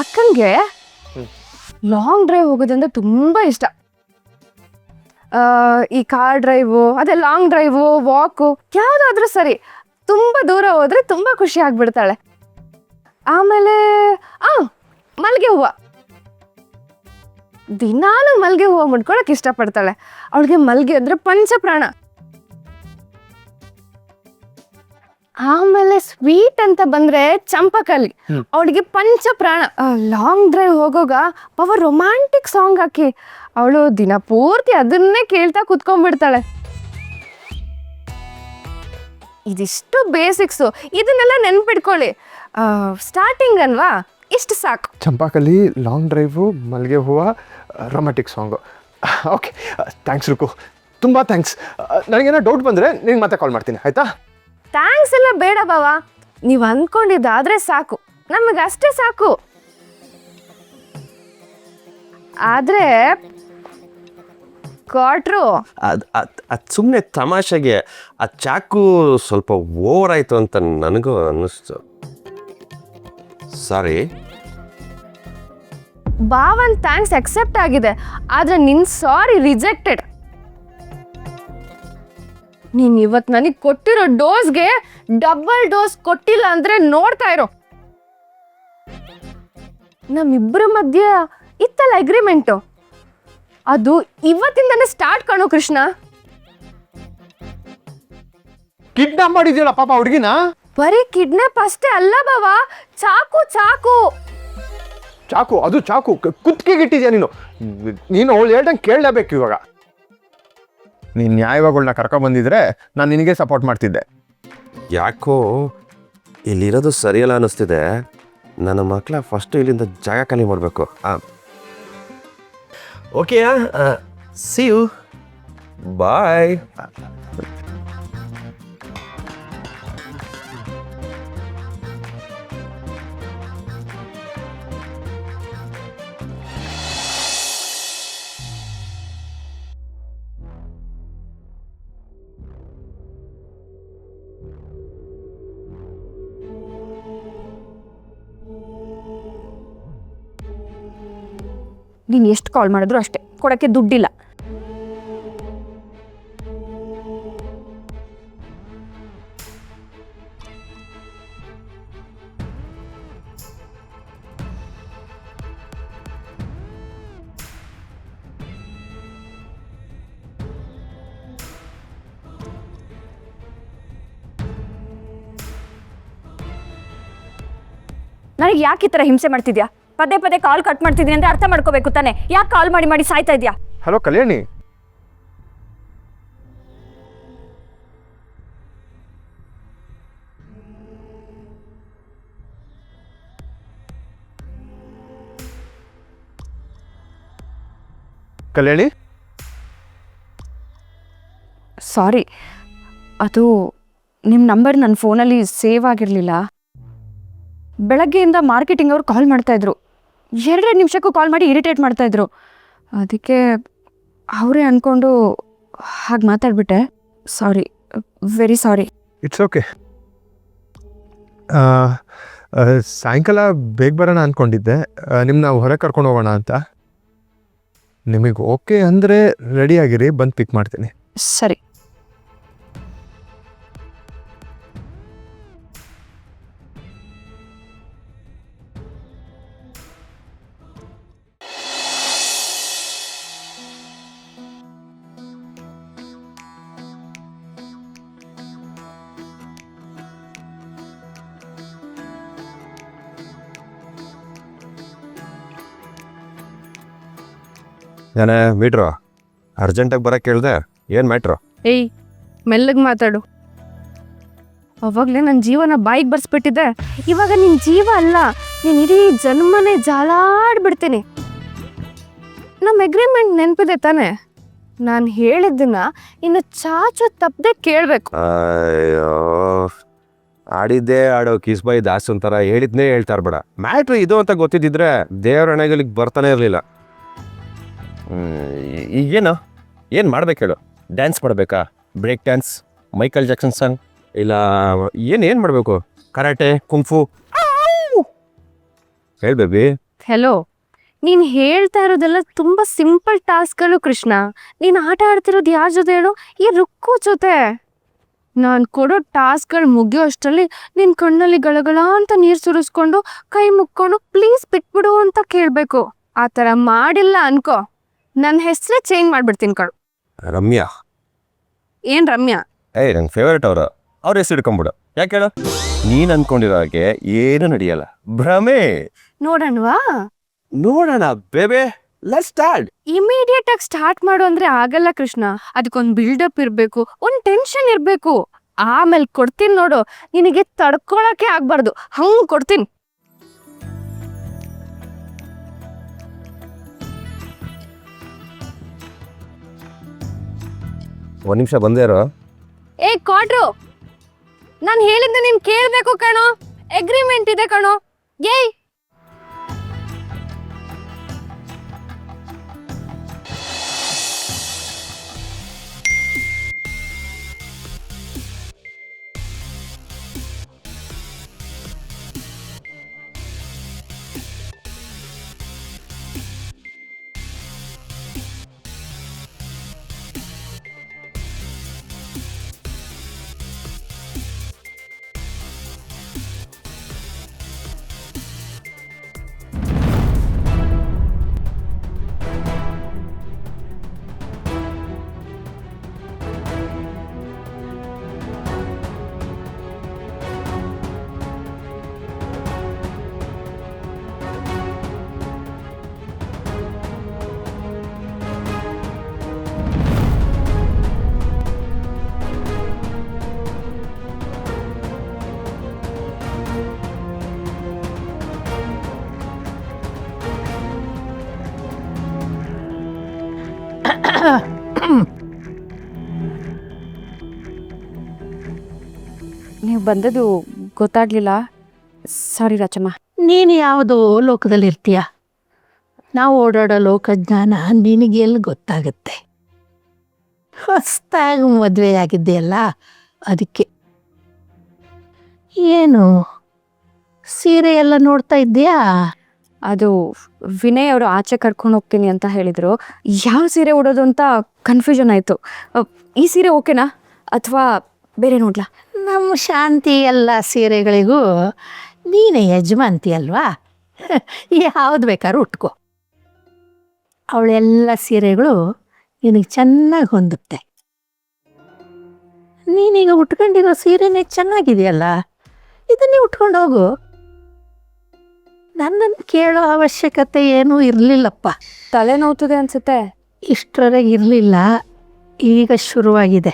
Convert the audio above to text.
ಅಕ್ಕನಿಗೆ long drive ಹೋಗೋದಂದ್ರೆ ತುಂಬ ಇಷ್ಟ. ಈ ಕಾರ್ ಡ್ರೈವು ಅದೇ ಲಾಂಗ್ ಡ್ರೈವು ವಾಕು ಯಾವುದಾದ್ರೂ ಸರಿ, ತುಂಬ ದೂರ ಹೋದ್ರೆ ತುಂಬ ಖುಷಿ ಆಗ್ಬಿಡ್ತಾಳೆ. ಆಮೇಲೆ ಮಲ್ಲಿಗೆ ಹೂವು, ದಿನಾಲು ಮಲ್ಲಿಗೆ ಹೂವು ಮುಡ್ಕೊಳಕ್ ಇಷ್ಟಪಡ್ತಾಳೆ. ಅವಳಿಗೆ ಮಲ್ಲಿಗೆ ಅಂದ್ರೆ ಪಂಚಪ್ರಾಣ. ಆಮೇಲೆ ಸ್ವೀಟ್ ಅಂತ ಬಂದ್ರೆ ಚಂಪಕಲಿ, ಅವಳಿಗೆ ಪಂಚಪ್ರಾಣ. ಲಾಂಗ್ ಡ್ರೈವ್ ಹೋಗೋಗ ಪವರ್ ರೊಮ್ಯಾಂಟಿಕ್ ಸಾಂಗ್ ಹಾಕಿ ಅವಳು ದಿನ ಪೂರ್ತಿ ಅದನ್ನೇ ಕೇಳ್ತಾ ಕುತ್ಕೊಂಡ್ಬಿಡ್ತಾಳೆ. ಇದಿಷ್ಟು ಬೇಸಿಕ್ಸು, ಇದನ್ನೆಲ್ಲ ನೆನ್ಪಿಟ್ಕೊಳ್ಳಿ. ಸ್ಟಾರ್ಟಿಂಗ್ ಅಲ್ವಾ, ಇಷ್ಟು ಸಾಕು. ಚಂಪಾಕಲಿ, ಲಾಂಗ್ ಡ್ರೈವು, ಮಲ್ಲಿಗೆ ಹೂವು, ರೊಮ್ಯಾಂಟಿಕ್ ಸಾಂಗು. ಓಕೆ, ಥ್ಯಾಂಕ್ಸ್ ರುಕು, ತುಂಬ ಥ್ಯಾಂಕ್ಸ್. ನನಗೇನೋ ಡೌಟ್ ಬಂದರೆ ನಿಂಗೆ ಮತ್ತೆ ಕಾಲ್ ಮಾಡ್ತೀನಿ, ಆಯಿತಾ? ಥ್ಯಾಂಕ್ಸ್ ಎಲ್ಲ ಬೇಡ ಬಾವ, ನೀವು ಅಂದ್ಕೊಂಡಿದ್ದಾದ್ರೆ ಸಾಕು, ನಮಗಷ್ಟೇ ಸಾಕು. ಆದರೆ ಕೊಟ್ರು ಅದು ಸುಮ್ಮನೆ ತಮಾಷೆಗೆ. ಆ ಚಾಕು ಸ್ವಲ್ಪ ಓವರ್ ಆಯಿತು ಅಂತ ನನಗೂ ಅನ್ನಿಸ್ತು. ಸಾರಿ. ಬಾವನ್ ಥ್ಯಾಂಕ್ಸ್ ಅಕ್ಸೆಪ್ಟ್ ಆಗಿದೆ, ಆದರೆ ನಿನ್ ಸಾರಿ ರಿಜೆಕ್ಟೆಡ್. ನೀನ್ ಇವತ್ತು ನನಗೆ ಕೊಟ್ಟಿರೋ ಡೋಸ್ಗೆ ಡಬಲ್ ಡೋಸ್ ಕೊಟ್ಟಿಲ್ಲ ಅಂದ್ರೆ ನೋಡ್ತಾ ಇರೋ. ನಮ್ಮಿಬ್ಬರ ಮಧ್ಯೆ ಇತ್ತಲ್ಲ ಅಗ್ರಿಮೆಂಟು, ಅದು ಇವತ್ತಿಂದಾನೆ ಸ್ಟಾರ್ಟ್ ಕಾಣೋ ಕೃಷ್ಣ. ಕಿಡ್ನಾಪ್ ಮಾಡಿದ್ಯಲ್ಲ ಪಾಪ ಹುಡುಗಿನ. ಬರೀ ಕಿಡ್ನಾಪ್ ಅಷ್ಟೇ ಅಲ್ಲ ಬಾವ, ಚಾಕು ಚಾಕು ಚಾಕು, ಅದು ಚಾಕು ಕುತ್ತಿಗೆಗೆ ಇಟ್ಟಿದ್ಯಾ ನೀನು ಅವಳು ಹೇಳ್ದಂಗೆ ಕೇಳಲೇಬೇಕು. ಇವಾಗ ನೀನು ನ್ಯಾಯವಾಗಳನ್ನ ಕರ್ಕೊಂಡ್ಬಂದಿದ್ರೆ ನಾನು ನಿನಗೆ ಸಪೋರ್ಟ್ ಮಾಡ್ತಿದ್ದೆ. ಯಾಕೋ ಇಲ್ಲಿರೋದು ಸರಿಯಲ್ಲ ಅನ್ನಿಸ್ತಿದೆ. ನನ್ನ ಮಕ್ಕಳ ಫಸ್ಟು ಇಲ್ಲಿಂದ ಜಾಗ ಖಾಲಿ ಮಾಡಬೇಕು. ಓಕೆಯಾ? ಸಿ ಯು, ಬಾಯ್. ನೀನು ಎಷ್ಟು ಕಾಲ್ ಮಾಡಿದ್ರು ಅಷ್ಟೇ, ಕೊಡೋಕ್ಕೆ ದುಡ್ಡಿಲ್ಲ. ನನಗೆ ಯಾಕೆ ಈ ಥರ ಹಿಂಸೆ ಮಾಡ್ತಿದ್ಯಾ? ಪದೇ ಪದೇ ಕಾಲ್ ಕಟ್ ಮಾಡ್ತಿದ್ದೀನಿ ಅಂದ್ರೆ ಅರ್ಥ ಮಾಡ್ಕೋಬೇಕು ತಾನೆ. ಯಾಕೆ ಕಾಲ್ ಮಾಡಿ ಮಾಡಿ ಸಾಯ್ತಾ ಇದೆಯಾ? ಹಲೋ ಕಲ್ಯಾಣಿ, ಕಲ್ಯಾಣಿ. ಸಾರಿ, ಅದು ನಿಮ್ಮ ನಂಬರ್ ನನ್ನ ಫೋನಲ್ಲಿ ಸೇವ್ ಆಗಿರಲಿಲ್ಲ. ಬೆಳಗ್ಗೆಯಿಂದ ಮಾರ್ಕೆಟಿಂಗ್ ಅವ್ರು ಕಾಲ್ ಮಾಡ್ತಾಯಿದ್ರು, 2 ನಿಮಿಷಕ್ಕೂ ಕಾಲ್ ಮಾಡಿ ಇರಿಟೇಟ್ ಮಾಡ್ತಾಯಿದ್ರು. ಅದಕ್ಕೆ ಅವರೇ ಅಂದ್ಕೊಂಡು ಹಾಗೆ ಮಾತಾಡ್ಬಿಟ್ಟೆ. ಸಾರಿ, ವೆರಿ ಸಾರಿ. It's okay. ಸಾಯಂಕಾಲ ಬೇಗ ಬರೋಣ ಅಂದ್ಕೊಂಡಿದ್ದೆ. ನಿಮ್ಮನ್ನ ಹೊರಗೆ ಕರ್ಕೊಂಡು ಹೋಗೋಣ ಅಂತ. ನಿಮಗೆ ಓಕೆ ಅಂದರೆ ರೆಡಿಯಾಗಿರಿ, ಬಂದು ಪಿಕ್ ಮಾಡ್ತೀನಿ. ಸರಿ. ಏನೇ ಮೀಟ್ರು, ಅರ್ಜೆಂಟಾಗಿ ಬರೋಕ್ಕೆ ಕೇಳಿದೆ, ಏನು ಮ್ಯಾಟ್ರು? ಏಯ್, ಮೆಲ್ಲಗೆ ಮಾತಾಡು. ಅವಾಗಲೇ ನನ್ನ ಜೀವನ ಬಾಯಿಗೆ ಬರ್ಸ್ಬಿಟ್ಟಿದ್ದೆ. ಇವಾಗ ನಿನ್ನ ಜೀವ ಅಲ್ಲ, ನೀನು ಇಡೀ ಜನ್ಮನೇ ಜಾಲಾಡ್ಬಿಡ್ತೀನಿ. ನಮ್ಮ ಅಗ್ರಿಮೆಂಟ್ ನೆನಪಿದೆ ತಾನೆ? ನಾನು ಹೇಳಿದ್ದನ್ನ ಇನ್ನು ಚಾಚು ತಪ್ಪದೆ ಕೇಳಬೇಕು. ಅಯ್ಯೋ, ಆಡಿದ್ದೇ ಆಡೋ ಕಿಸ್ಬಾಯಿ ದಾಸ್ ಅಂತಾರ, ಹೇಳಿದ್ನೇ ಹೇಳ್ತಾರ ಬೇಡ. ಮ್ಯಾಟ್ರು ಇದು ಅಂತ ಗೊತ್ತಿದ್ದಿದ್ರೆ ದೇವ್ರ ಹಣೆಗಳಿಗೆ ಬರ್ತಾನೆ ಇರಲಿಲ್ಲ. ಈಗೇನು ಏನು ಮಾಡ್ಬೇಕು ಹೇಳು? ಡ್ಯಾನ್ಸ್ ಮಾಡಬೇಕಾ? Break dance, Michael Jackson song, ಇಲ್ಲ ಏನು ಮಾಡಬೇಕು? Karate, kung fu? ಹೇಳ್ ಬೇಬಿ. ಹೆಲೋ, ನೀನು ಹೇಳ್ತಾ ಇರೋದೆಲ್ಲ ತುಂಬ ಸಿಂಪಲ್ ಟಾಸ್ಕ್ಗಳು ಕೃಷ್ಣ. ನೀನು ಆಟ ಆಡ್ತಿರೋದು ಯಾರ ಜೊತೆ ಹೇಳು? ಈ ರುಕ್ಕು ಜೊತೆ. ನಾನು ಕೊಡೋ ಟಾಸ್ಕ್ಗಳು ಮುಗಿಯೋ ಅಷ್ಟರಲ್ಲಿ ನಿನ್ನ ಕಣ್ಣಲ್ಲಿ ಗಳಗಳ ಅಂತ ನೀರು ಸುರಿಸ್ಕೊಂಡು ಕೈ ಮುಕ್ಕೊಂಡು ಪ್ಲೀಸ್ ಬಿಟ್ಬಿಡು ಅಂತ ಕೇಳಬೇಕು. ಆ ಥರ ಮಾಡಿಲ್ಲ ಅನ್ಕೋ, ನನ್ನ ಹೆಸರೇ ಚೇಂಜ್ ಮಾಡ್ಬಿಡ್ತೀನಿ ಕಣು. ರಮ್ಯಾ. ಏನು ರಮ್ಯಾ? ಏಯ್ ನಂಗೆ ಫೇವ್ರೇಟ್ ಅವ್ರ ಹೆಸರು ಇಟ್ಕೊಂಬಿಡು. ಯಾಕೆ ಹೇಳು? ನೀನು ಅನ್ಕೊಂಡಿರೋ ಹಾಗೆ ಏನು ನಡೆಯಲ್ಲ, ಭ್ರಮೆ. ನೋಡೋಣವಾ? ನೋಡೋಣ ಬೇಬೆ, ಲೆಟ್ಸ್ ಸ್ಟಾರ್ಟ್. ಇಮಿಡಿಯೇಟ್ ಆಗಿ ಸ್ಟಾರ್ಟ್ ಮಾಡು ಅಂದ್ರೆ ಆಗಲ್ಲ ಕೃಷ್ಣ. ಅದಕ್ಕೊಂದು ಬಿಲ್ಡಪ್ ಇರಬೇಕು, ಒಂದು ಟೆನ್ಷನ್ ಇರಬೇಕು. ಆಮೇಲೆ ಕೊಡ್ತೀನಿ ನೋಡು, ನಿನಗೆ ತಡ್ಕೊಳಕ್ಕೆ ಆಗ್ಬಾರ್ದು, ಹಂಗೆ ಕೊಡ್ತೀನಿ. ಒಂದು ನಿಮಿಷ ಬಂದೇ ಇರೋ. ಏ ಕೊಡ್ರು, ನಾನು ಹೇಳಿದ್ದ ನೀನು ಕೇಳಬೇಕು ಕಣೋ. ಅಗ್ರಿಮೆಂಟ್ ಇದೆ ಕಣೋ. ಏಯ್ ನೀವು ಬಂದದ್ದು ಗೊತ್ತಾಗ್ಲಿಲ್ಲ, ಸಾರಿ ರಾಚಮ್ಮ. ನೀನು ಯಾವುದೋ ಲೋಕದಲ್ಲಿರ್ತೀಯ. ನಾವು ಓಡಾಡೋ ಲೋಕಜ್ಞಾನ ನಿನಗೆ ಎಲ್ಲಿ ಗೊತ್ತಾಗುತ್ತೆ? ಹೊಸ್ದಾಗಿ ಮದುವೆ ಆಗಿದೆಯಲ್ಲ, ಅದಕ್ಕೆ. ಏನು ಸೀರೆ ಎಲ್ಲ ನೋಡ್ತಾ ಇದ್ದೀಯಾ? ಅದು ವಿನಯ್ ಅವರು ಆಚೆ ಕರ್ಕೊಂಡು ಹೋಗ್ತೀನಿ ಅಂತ ಹೇಳಿದರು. ಯಾವ ಸೀರೆ ಉಡೋದು ಅಂತ ಕನ್ಫ್ಯೂಷನ್ ಆಯಿತು. ಈ ಸೀರೆ ಓಕೆನಾ ಅಥವಾ ಬೇರೆ ನೋಡ್ಲಾ? ನಮ್ಮ ಶಾಂತಿ ಎಲ್ಲ ಸೀರೆಗಳಿಗೂ ನೀನೇ ಯಜಮಾಂತಿ ಅಲ್ವಾ? ಯಾವ್ದು ಬೇಕಾದ್ರೂ ಉಟ್ಕೋ. ಅವಳೆಲ್ಲ ಸೀರೆಗಳು ನಿನಗೆ ಚೆನ್ನಾಗಿ ಹೊಂದುತ್ತೆ. ನೀನೀಗ ಉಟ್ಕೊಂಡಿರೋ ಸೀರೆನೇ ಚೆನ್ನಾಗಿದೆಯಲ್ಲ, ಇದನ್ನೇ ಉಟ್ಕೊಂಡು ಹೋಗು. ನನ್ನನ್ನು ಕೇಳೋ ಅವಶ್ಯಕತೆ ಏನೂ ಇರಲಿಲ್ಲಪ್ಪ. ತಲೆ ನೋವ್ತದೆ ಅನ್ಸುತ್ತೆ. ಇಷ್ಟರವರೆಗೆ ಇರಲಿಲ್ಲ, ಈಗ ಶುರುವಾಗಿದೆ.